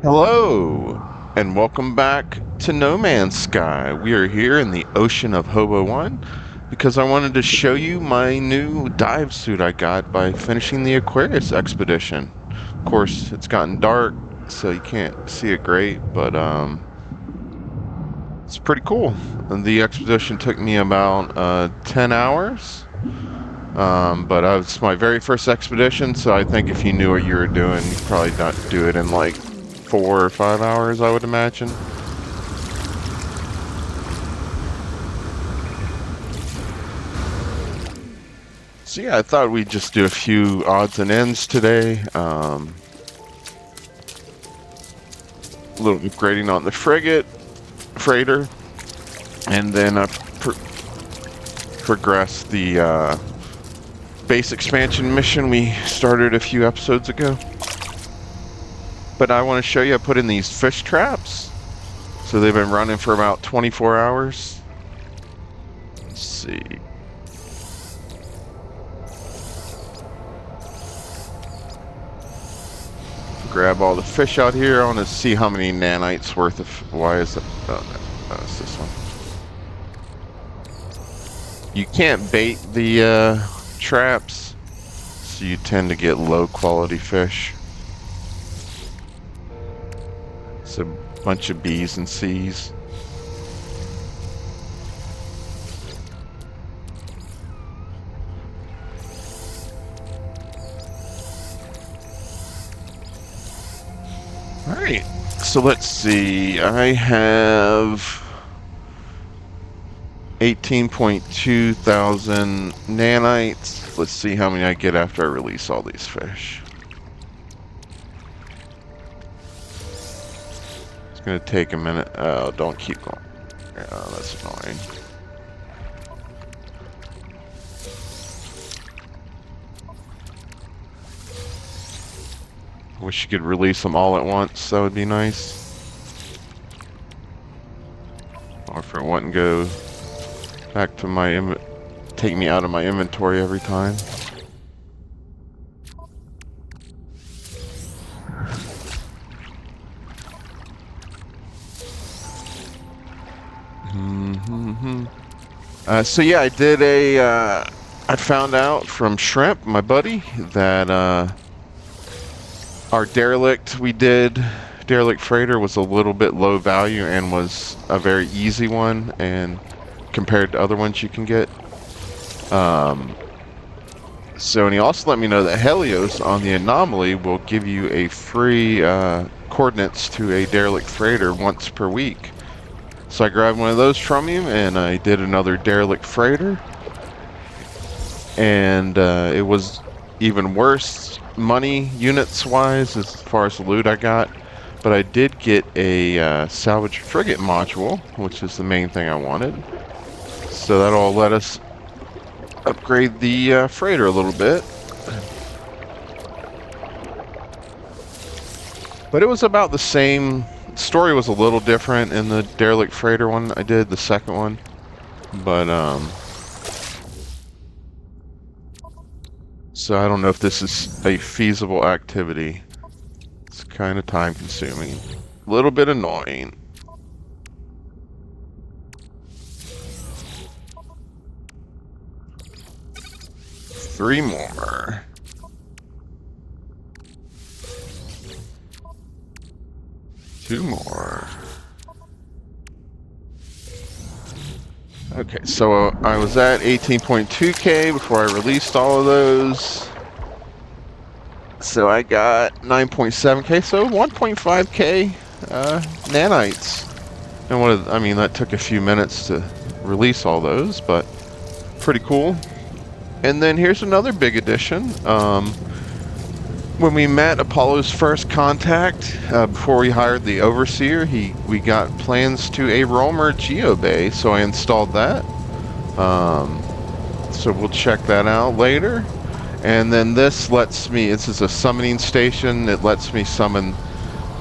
Hello, and welcome back to No Man's Sky. We are here in the ocean of Hobo 1 because I wanted to show you my new dive suit I got by finishing the Aquarius expedition. Of course, it's gotten dark, so you can't see it great, but it's pretty cool. And the expedition took me about 10 hours. But it's my very first expedition, so I think if you knew what you were doing, you'd probably not do it in like 4 or 5 hours, I would imagine. So yeah, I thought we'd just do a few odds and ends today. A little upgrading on the Frieghter, and then progress the base expansion mission we started a few episodes ago. But I want to show you, I put in these fish traps. So they've been running for about 24 hours. Let's see. Grab all the fish out here. I want to see how many nanites worth of... Why is it... it's this one. You can't bait the traps, so you tend to get low quality fish. It's a bunch of B's and C's. Alright, so let's see. I have 18.2 thousand nanites. Let's see how many I get after I release all these fish. It's gonna take a minute. Oh, don't keep going. Oh, that's annoying. Wish you could release them all at once. That would be nice. Or if it wouldn't go back to my take me out of my inventory every time. So yeah, I did I found out from Shrimp, my buddy, that our derelict Frieghter was a little bit low value and was a very easy one, and compared to other ones you can get. So, and he also let me know that Helios on the Anomaly will give you a free coordinates to a derelict Frieghter once per week. So I grabbed one of those from him, and I did another derelict Frieghter, and it was even worse money units wise as far as the loot I got, but I did get a salvage frigate module, which is the main thing I wanted. So that'll let us upgrade the Frieghter a little bit. But it was about the same. Story was a little different in the derelict Frieghter one I did, the second one, but so I don't know if this is a feasible activity. It's kind of time consuming, a little bit annoying. Three more. Two more. Okay, so I was at 18.2k before I released all of those. So I got 9.7k, so 1.5k nanites. And I mean, that took a few minutes to release all those, but pretty cool. And then here's another big addition. When we met Apollo's first contact, before we hired the Overseer, we got plans to a Roamer geobay, so I installed that. So we'll check that out later. And then this is a summoning station. It lets me summon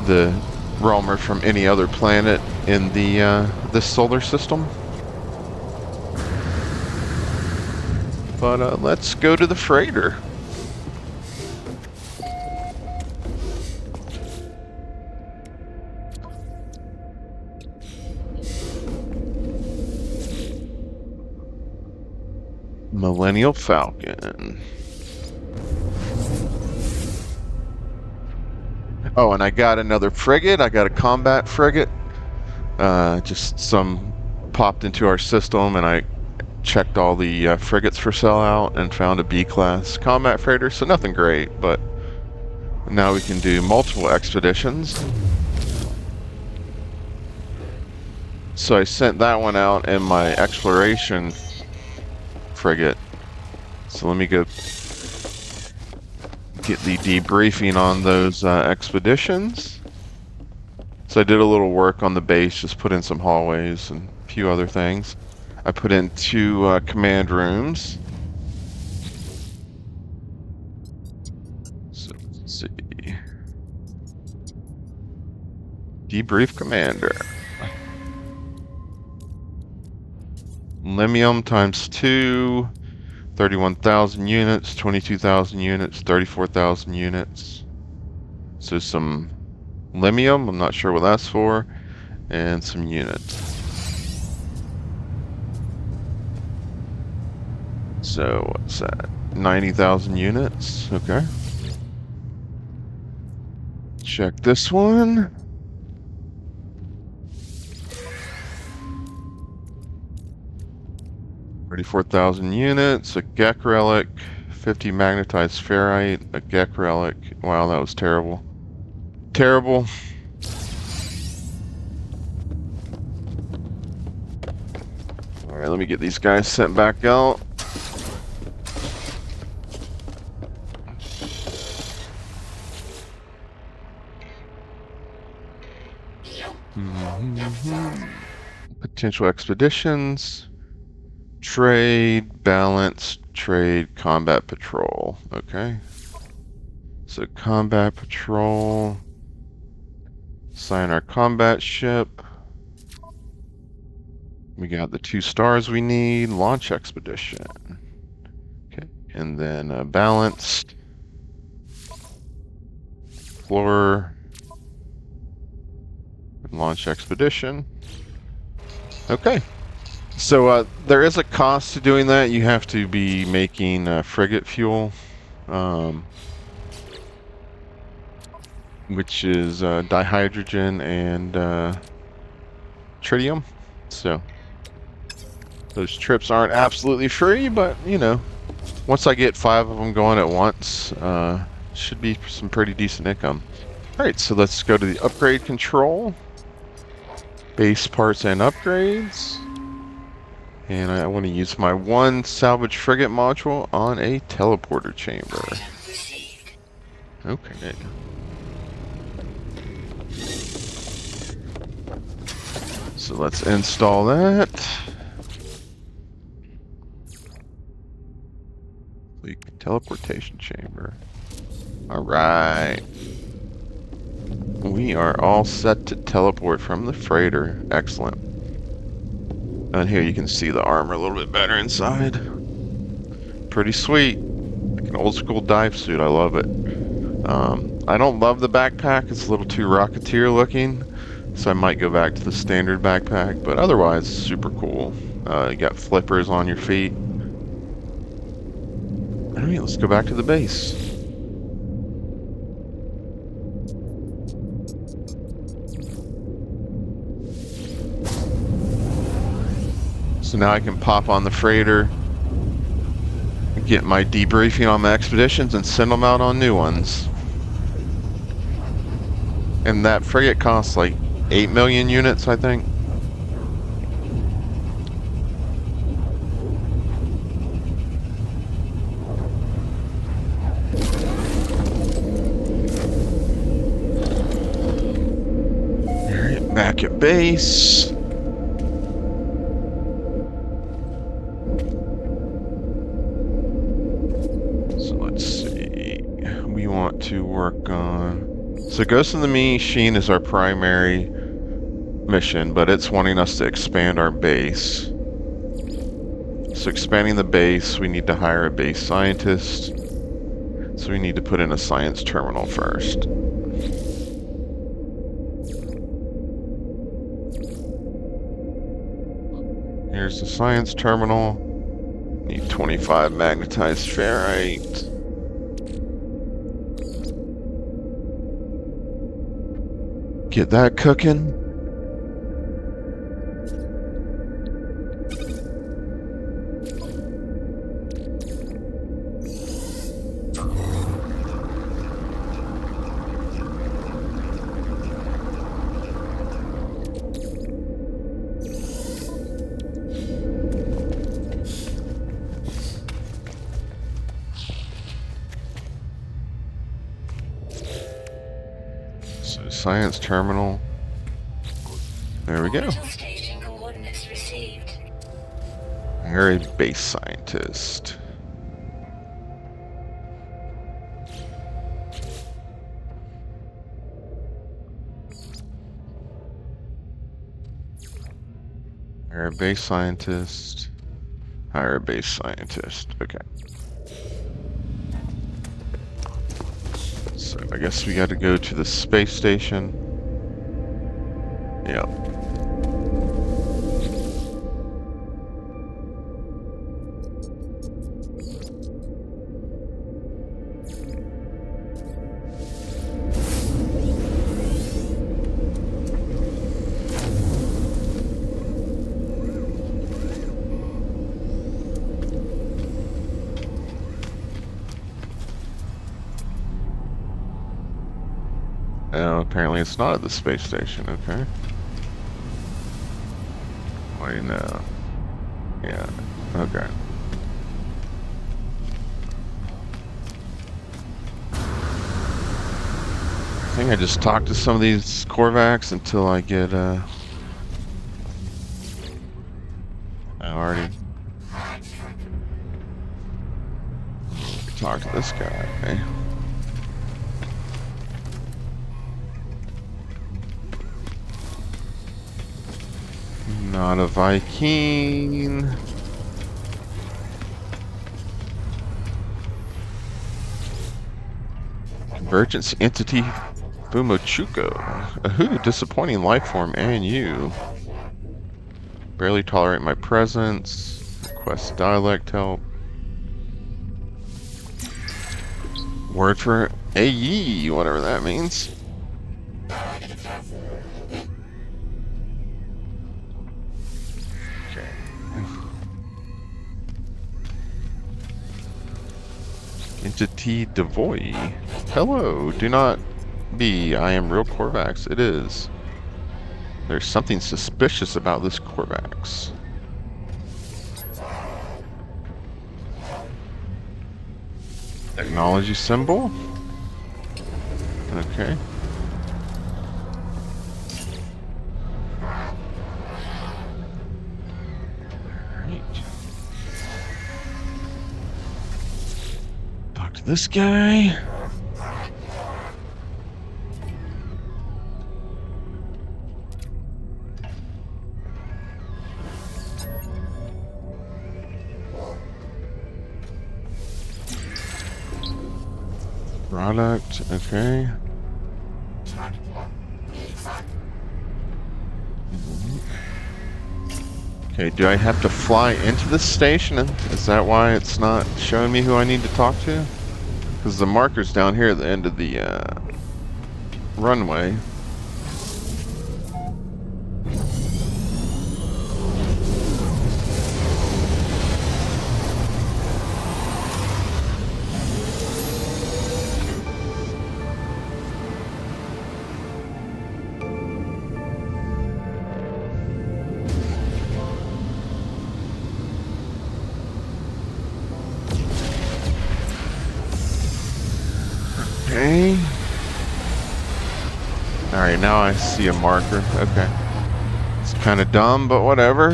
the Roamer from any other planet in this solar system. But let's go to the Frieghter. Millennial Falcon. Oh, and I got another frigate. I got a combat frigate. Just some popped into our system, and I checked all the frigates for sellout and found a B-class combat freighter. So nothing great, but now we can do multiple expeditions. So I sent that one out in my exploration frigate. So let me go get the debriefing on those expeditions. So I did a little work on the base, just put in some hallways and a few other things. I put in 2 command rooms. So let's see. Debrief commander. Limium times 2. 31,000 units, 22,000 units, 34,000 units. So some limium, I'm not sure what that's for, and some units. So what's that? 90,000 units, okay. Check this one. $34,000 units, a Gek relic, 50 magnetized ferrite, a Gek relic. Wow, that was terrible. Terrible. Alright, let me get these guys sent back out. Potential expeditions. Trade, balance, trade, combat patrol. Okay. So combat patrol. Assign our combat ship. We got the 2 stars we need. Launch expedition. Okay. And then balanced. Explorer. Launch expedition. Okay. So there is a cost to doing that. You have to be making frigate fuel, which is dihydrogen and tritium. So those trips aren't absolutely free, but you know, once I get 5 of them going at once, should be some pretty decent income. All right, so let's go to the upgrade control, base parts and upgrades. And I want to use my 1 salvage frigate module on a teleporter chamber. Okay. So let's install that. Teleportation chamber. Alright. We are all set to teleport from the freighter. Excellent. And here you can see the armor a little bit better inside. Pretty sweet. Like an old school dive suit. I love it. I don't love the backpack. It's a little too Rocketeer looking. So I might go back to the standard backpack. But otherwise, super cool. You got flippers on your feet. Alright, let's go back to the base. So now I can pop on the freighter, get my debriefing on my expeditions, and send them out on new ones. And that frigate costs like 8 million units, I think. Alright, back at base. To work on. So Ghost in the Machine is our primary mission, but it's wanting us to expand our base. So expanding the base, we need to hire a base scientist. So we need to put in a science terminal first. Here's the science terminal. Need 25 magnetized ferrite. Get that cooking. So science terminal. There we go. You're a base scientist. Hire a base scientist. Hire a base scientist. Okay. So I guess we got to go to the space station. Yep. Oh, apparently it's not at the space station, okay. Wait, no. Yeah, okay. I think I just talked to some of these Korvax until I get, I already talked to this guy, okay. Not a Viking. Convergence entity Fumochuko. Ahoo, disappointing life form and you. Barely tolerate my presence. Request dialect help. Word for AE, whatever that means. Entity Devoy. Hello, do not be. I am real Korvax. It is. There's something suspicious about this Korvax. Technology symbol? Okay. This guy. Product, okay. Okay, do I have to fly into this station? Is that why it's not showing me who I need to talk to? Because the marker's down here at the end of the runway. Okay. Alright, now I see a marker. Okay. It's kind of dumb, but whatever.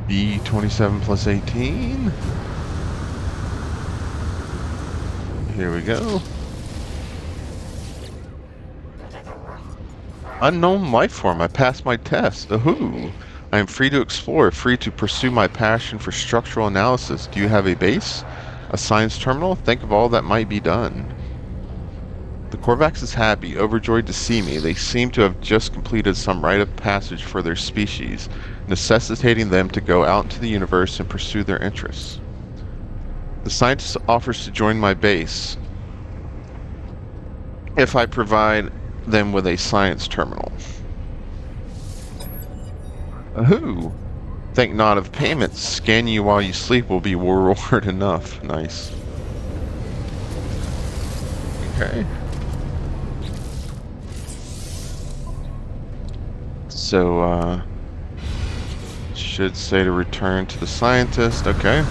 B27 plus 18. Here we go. Unknown life form. I passed my test. Ahoo. I am free to explore, free to pursue my passion for structural analysis. Do you have a base? A science terminal? Think of all that might be done. The Korvax is happy, overjoyed to see me. They seem to have just completed some rite of passage for their species, necessitating them to go out into the universe and pursue their interests. The scientist offers to join my base if I provide them with a science terminal. Ahoo! Think not of payment. Scan you while you sleep will be reward enough. Nice. Okay. So, should say to return to the scientist. Okay.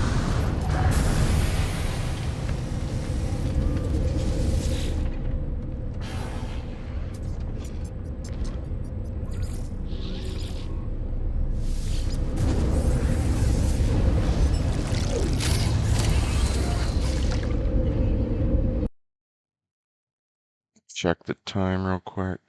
Check the time real quick.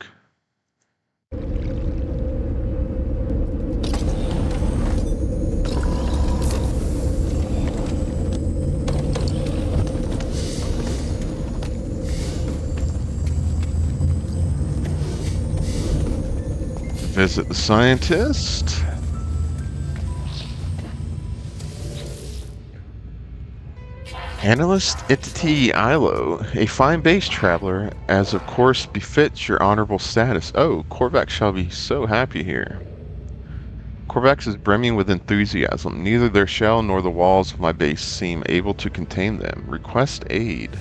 Visit the scientist. Analyst Itati Ilo, a fine base traveler, as of course befits your honorable status. Oh, Korvax shall be so happy here. Korvax is brimming with enthusiasm. Neither their shell nor the walls of my base seem able to contain them. Request aid.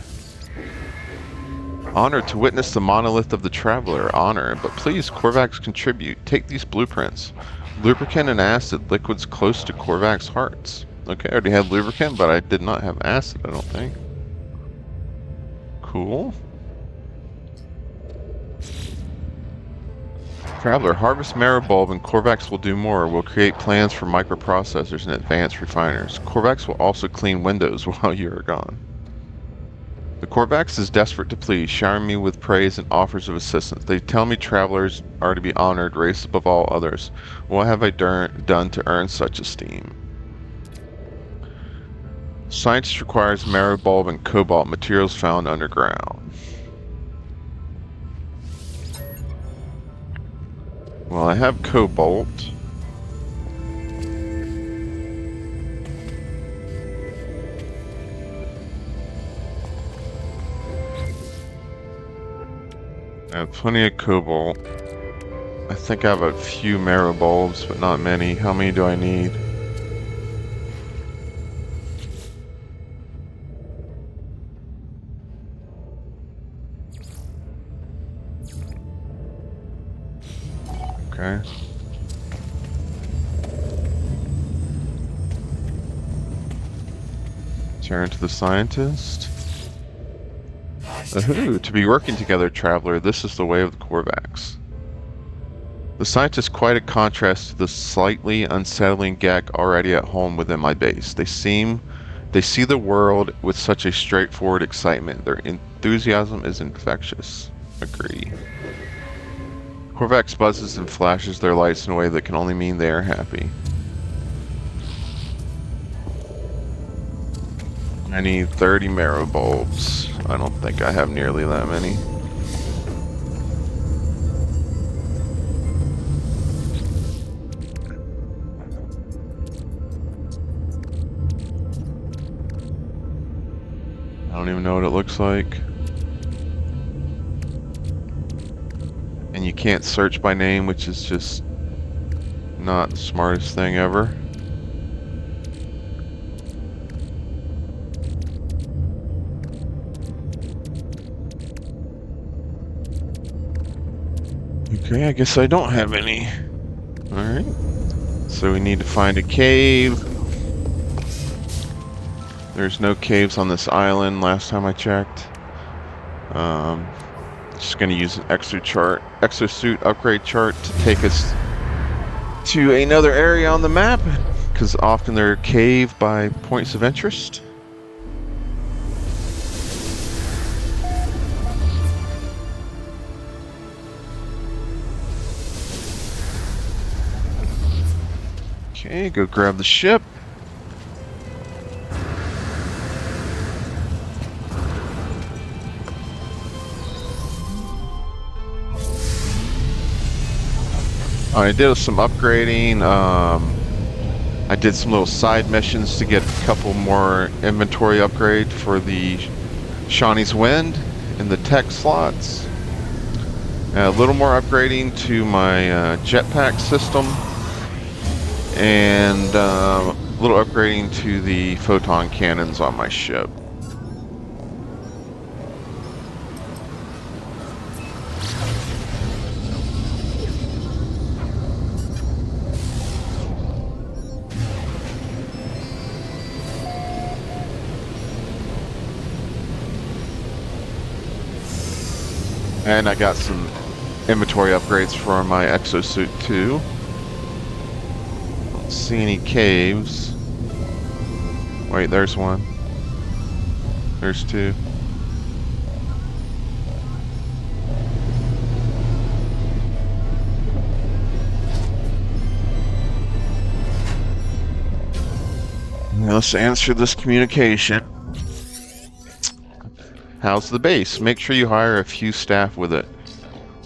Honor to witness the monolith of the traveler. Honor, but please, Korvax, contribute. Take these blueprints. Lubricant and acid, liquids close to Korvax hearts. Okay, I already had lubricant, but I did not have acid, I don't think. Cool. Traveler, harvest marrow and Korvax will do more. We'll create plans for microprocessors and advanced refiners. Korvax will also clean windows while you are gone. The Korvax is desperate to please, showering me with praise and offers of assistance. They tell me travelers are to be honored, raised above all others. What have I done to earn such esteem? Science requires marrow bulb and cobalt, materials found underground. Well, I have cobalt. I have plenty of cobalt. I think I have a few marrow bulbs, but not many. How many do I need? Okay. Turn to the scientist. Ahoo! To be working together, traveler. This is the way of the Korvax. The scientist quite a contrast to the slightly unsettling Gek already at home within my base. They see the world with such a straightforward excitement. Their enthusiasm is infectious. Agree. Korvax buzzes and flashes their lights in a way that can only mean they are happy. I need 30 marrow bulbs. I don't think I have nearly that many. I don't even know what it looks like. And you can't search by name, which is just not the smartest thing ever. Okay, I guess I don't have any. Alright. So we need to find a cave. There's no caves on this island last time I checked. Just gonna use an exosuit upgrade chart to take us to another area on the map, because often they're caved by points of interest. Okay, go grab the ship. I did some upgrading. I did some little side missions to get a couple more inventory upgrade for the Shawnee's Wind in the tech slots. A little more upgrading to my jetpack system. And a little upgrading to the photon cannons on my ship. And I got some inventory upgrades for my exosuit too. Don't see any caves. Wait, there's one. There's two. Now let's answer this communication. How's the base? Make sure you hire a few staff with it.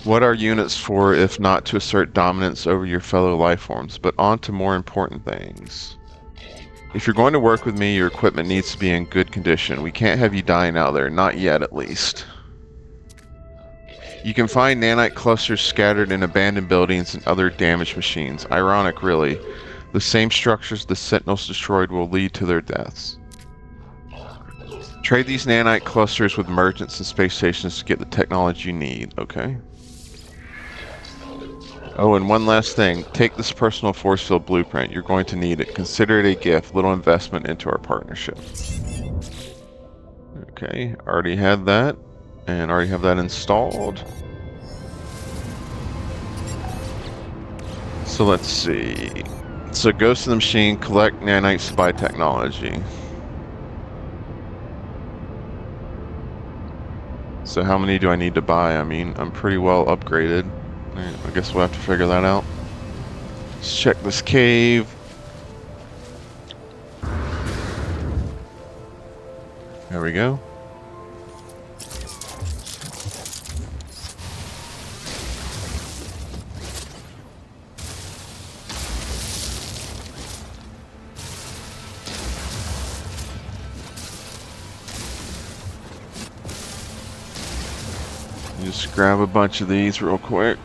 What are units for if not to assert dominance over your fellow lifeforms? But on to more important things. If you're going to work with me, your equipment needs to be in good condition. We can't have you dying out there, not yet at least. You can find nanite clusters scattered in abandoned buildings and other damaged machines. Ironic, really. The same structures the Sentinels destroyed will lead to their deaths. Trade these nanite clusters with merchants and space stations to get the technology you need, okay? Oh, and one last thing. Take this personal force field blueprint. You're going to need it. Consider it a gift. Little investment into our partnership. Okay, already had that. And already have that installed. So let's see. So Ghost in the Machine, collect nanites to buy technology. So how many do I need to buy? I mean, I'm pretty well upgraded. I guess we'll have to figure that out. Let's check this cave. There we go. Just grab a bunch of these real quick.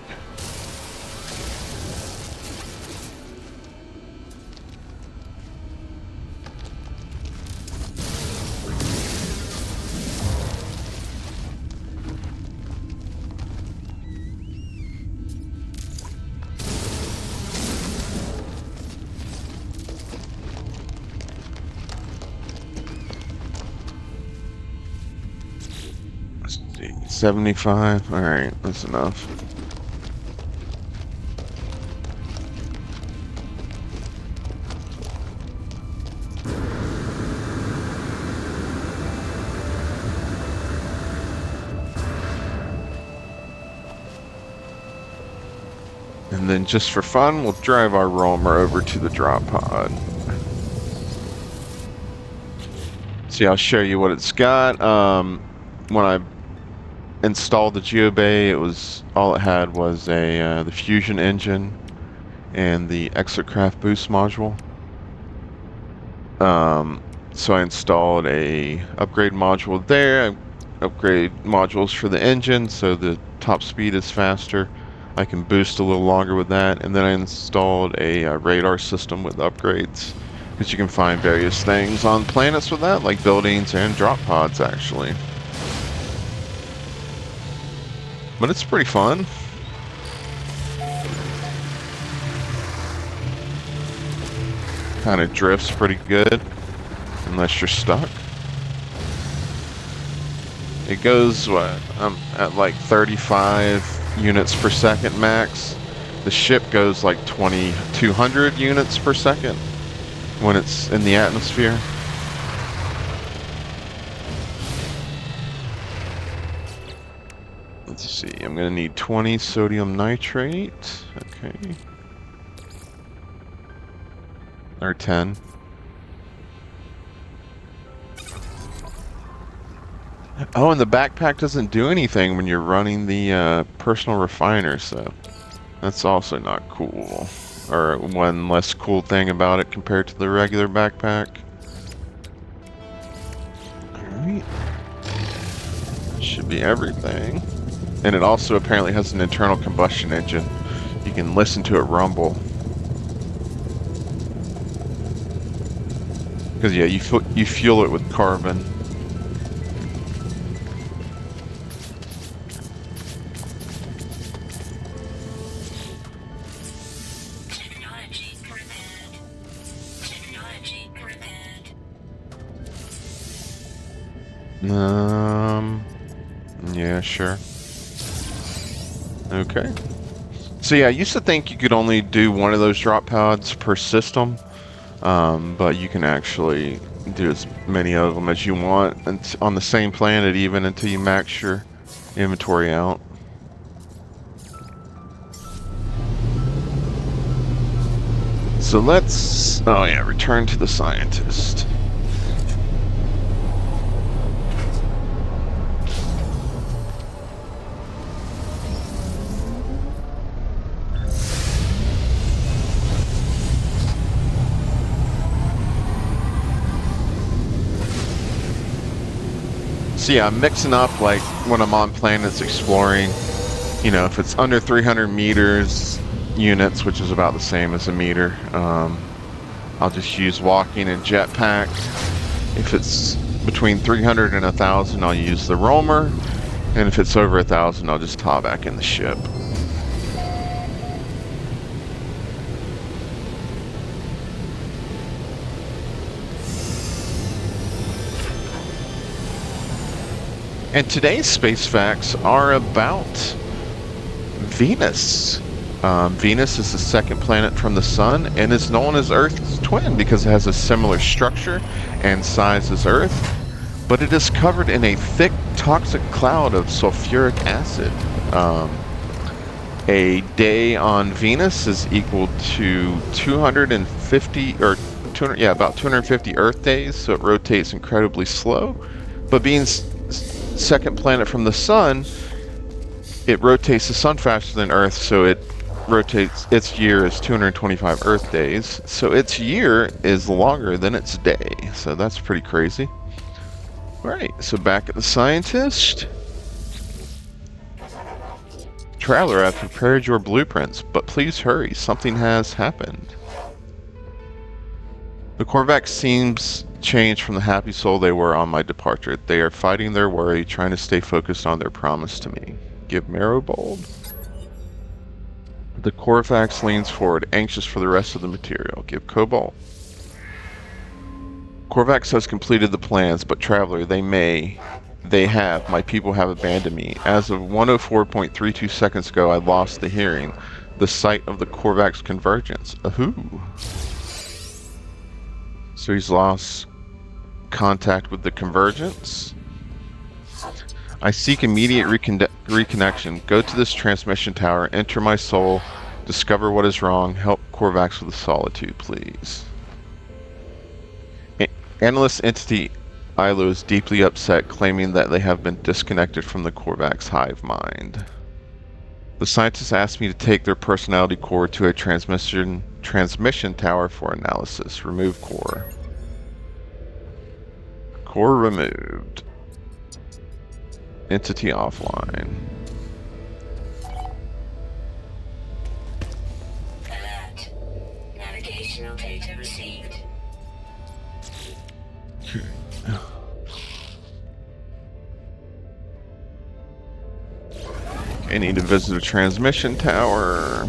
Let's see, 75. All right, that's enough. And then just for fun, we'll drive our roamer over to the drop pod. See, I'll show you what it's got. When I installed the Geobay, it was all it had was a the fusion engine and the Exocraft boost module. So I installed a upgrade module there. I upgrade modules for the engine so the top speed is faster. I can boost a little longer with that, and then I installed a radar system with upgrades, because you can find various things on planets with that, like buildings and drop pods, actually. But it's pretty fun. Kind of drifts pretty good, unless you're stuck. It goes, what, I'm at like 35 units per second max. The ship goes like 2,200 units per second when it's in the atmosphere. Let's see, I'm gonna need 20 sodium nitrate. Okay. Or 10. Oh, and the backpack doesn't do anything when you're running the personal refiner, so That's also not cool. Or one less cool thing about it compared to the regular backpack. Alright. Should be everything. And it also apparently has an internal combustion engine. You can listen to it rumble. Because yeah, you fuel it with carbon. Technology prepared. Technology prepared. Yeah, sure. Okay. So yeah, I used to think you could only do one of those drop pods per system. But you can actually do as many of them as you want and on the same planet even until you max your inventory out. So let's, oh yeah, return to the scientist. So yeah, I'm mixing up like when I'm on planets exploring, you know, if it's under 300 meters units, which is about the same as a meter, I'll just use walking and jetpack. If it's between 300 and 1,000, I'll use the roamer. And if it's over 1,000, I'll just hop back in the ship. And today's space facts are about Venus. Venus is the second planet from the Sun and is known as Earth's twin because it has a similar structure and size as Earth, but it is covered in a thick, toxic cloud of sulfuric acid. A day on Venus is equal to 250 or 200, yeah, about 250 Earth days, so it rotates incredibly slow. But being second planet from the Sun, it rotates the Sun faster than Earth, so it rotates, its year is 225 Earth days, so its year is longer than its day, so that's pretty crazy. Alright, so back at the scientist. Traveler, I've prepared your blueprints, but please hurry, something has happened. The Korvax seems changed from the happy soul they were on my departure. They are fighting their worry, trying to stay focused on their promise to me. Give Marrowbold. The Korvax leans forward, anxious for the rest of the material. Give Cobalt. Korvax has completed the plans, but Traveler, my people have abandoned me. As of 104.32 seconds ago, I lost the hearing, the sight of the Korvax convergence. Ahoo! So he's lost contact with the convergence. I seek immediate reconnection. Go to this transmission tower, enter my soul, discover what is wrong, help Korvax with the solitude, please. Analyst entity Ilo is deeply upset, claiming that they have been disconnected from the Korvax hive mind. The scientists asked me to take their personality core to a transmission tower for analysis. Remove core. Core removed. Entity offline. Alert. Navigational data received. I need to visit a transmission tower.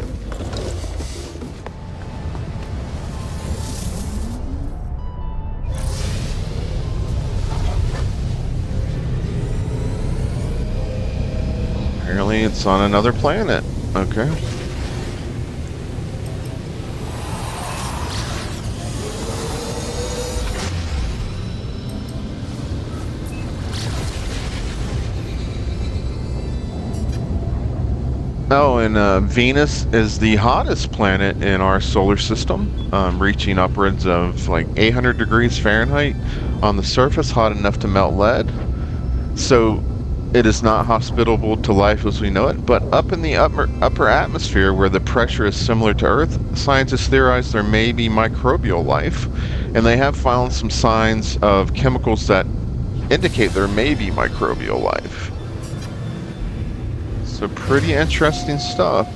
Apparently it's on another planet. Okay. Oh, and Venus is the hottest planet in our solar system, reaching upwards of like 800 degrees Fahrenheit. On the surface, hot enough to melt lead. So It is not hospitable to life as we know it, but up in the upper atmosphere where the pressure is similar to Earth, scientists theorize there may be microbial life, and they have found some signs of chemicals that indicate there may be microbial life. So pretty interesting stuff.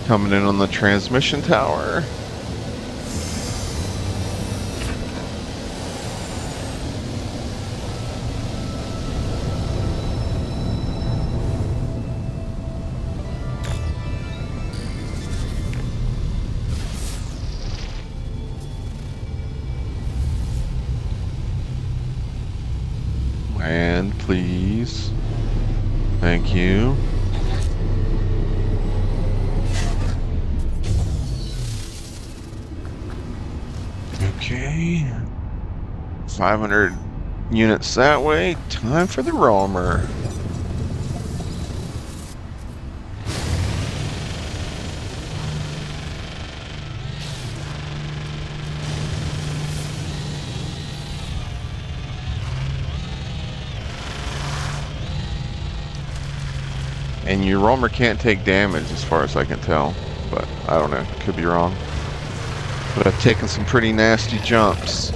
Coming in on the transmission tower. Land, please. Thank you. Okay. 500 units that way. Time for the roamer. And your roamer can't take damage as far as I can tell. But I don't know. Could be wrong. But I've taken some pretty nasty jumps.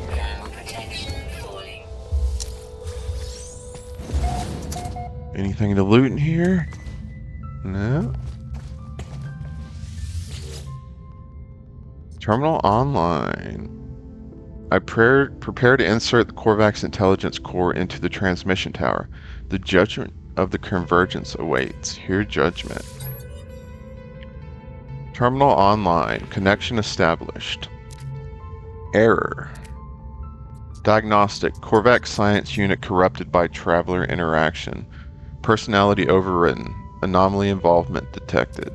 Thermal protection falling. Anything to loot in here? No. Terminal online. I prepare to insert the Korvax intelligence core into the transmission tower. The judgment of the convergence awaits. Hear judgment. Terminal online. Connection established. Error. Diagnostic. Korvax science unit corrupted by traveler interaction. Personality overwritten. Anomaly involvement detected.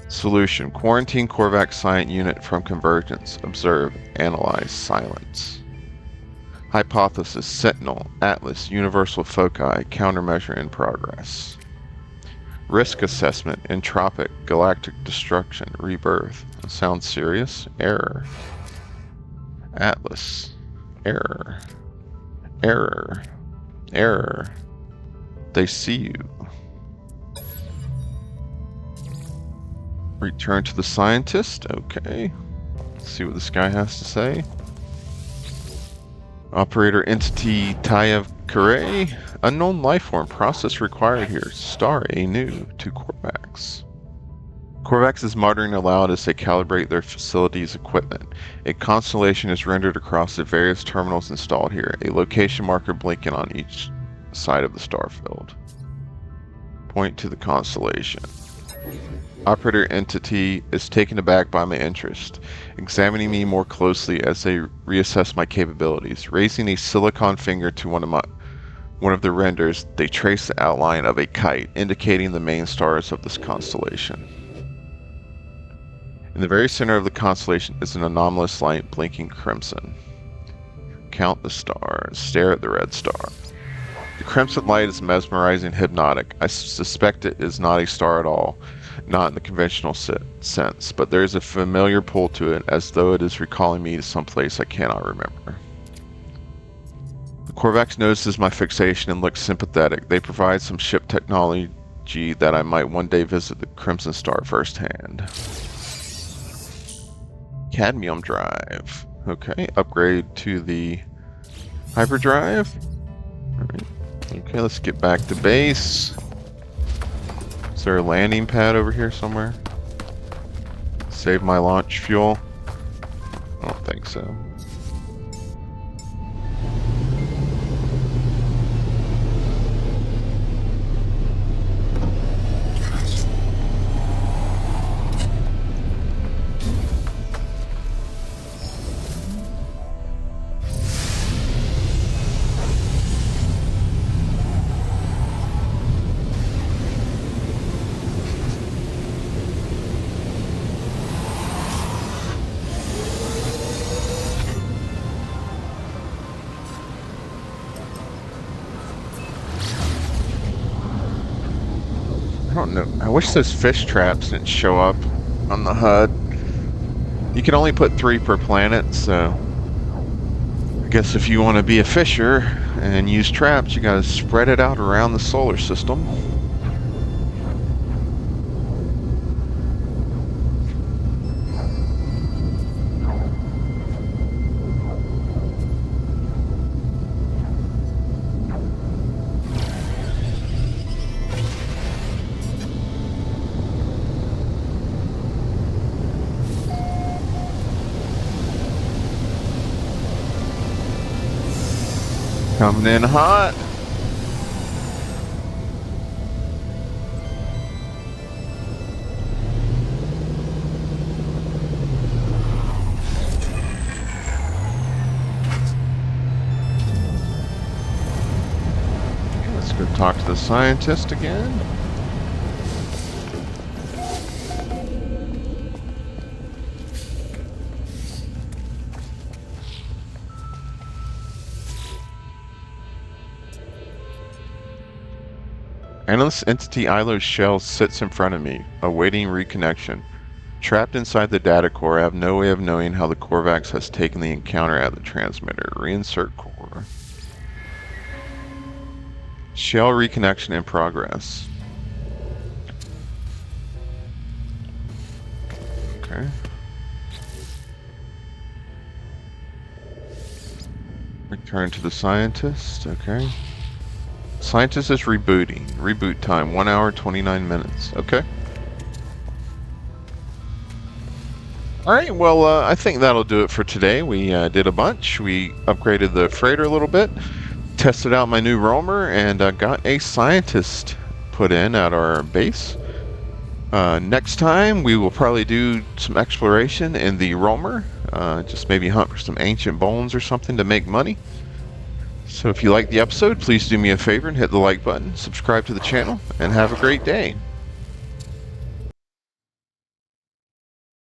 Solution. Quarantine Korvax science unit from convergence. Observe. Analyze. Silence. Hypothesis. Sentinel. Atlas. Universal foci. Countermeasure in progress. Risk assessment. Entropic. Galactic destruction. Rebirth. Sounds serious. Error. Atlas. Error. Error. Error. They see you. Return to the scientist. Okay. Let's see what this guy has to say. Operator entity Tayev Kare. Unknown lifeform process required here. Star A new to Korvax. Korvax is muttering aloud as they calibrate their facility's equipment. A constellation is rendered across the various terminals installed here, a location marker blinking on each side of the star field. Point to the constellation. Operator entity is taken aback by my interest, examining me more closely as they reassess my capabilities. Raising a silicon finger to one of the renders, they trace the outline of a kite, indicating the main stars of this constellation. In the very center of the constellation is an anomalous light blinking crimson. Count the stars. Stare at the red star. The crimson light is mesmerizing, hypnotic. I suspect it is not a star at all, not in the conventional sense, but there is a familiar pull to it, as though it is recalling me to some place I cannot remember. The Korvax notices my fixation and looks sympathetic. They provide some ship technology that I might one day visit the Crimson Star firsthand. Cadmium drive. Okay, upgrade to the hyperdrive. Alright. Okay, let's get back to base. Is there a landing pad over here somewhere? Save my launch fuel? I don't think so. I don't know. I wish those fish traps didn't show up on the HUD. You can only put 3 per planet, so I guess if you want to be a fisher and use traps, you gotta spread it out around the solar system. Coming in hot. Let's go talk to the scientist again. Analyst entity Ilo's shell sits in front of me, awaiting reconnection. Trapped inside the data core, I have no way of knowing how the Korvax has taken the encounter out of the transmitter. Reinsert core. Shell reconnection in progress. Okay. Return to the scientist. Okay. Scientist is rebooting. Reboot time, 1 hour, 29 minutes. Okay. Alright, well, I think that'll do it for today. We did a bunch. We upgraded the freighter a little bit, tested out my new roamer, and got a scientist put in at our base. Next time, we will probably do some exploration in the roamer. Just maybe hunt for some ancient bones or something to make money. So if you liked the episode, please do me a favor and hit the like button, subscribe to the channel, and have a great day.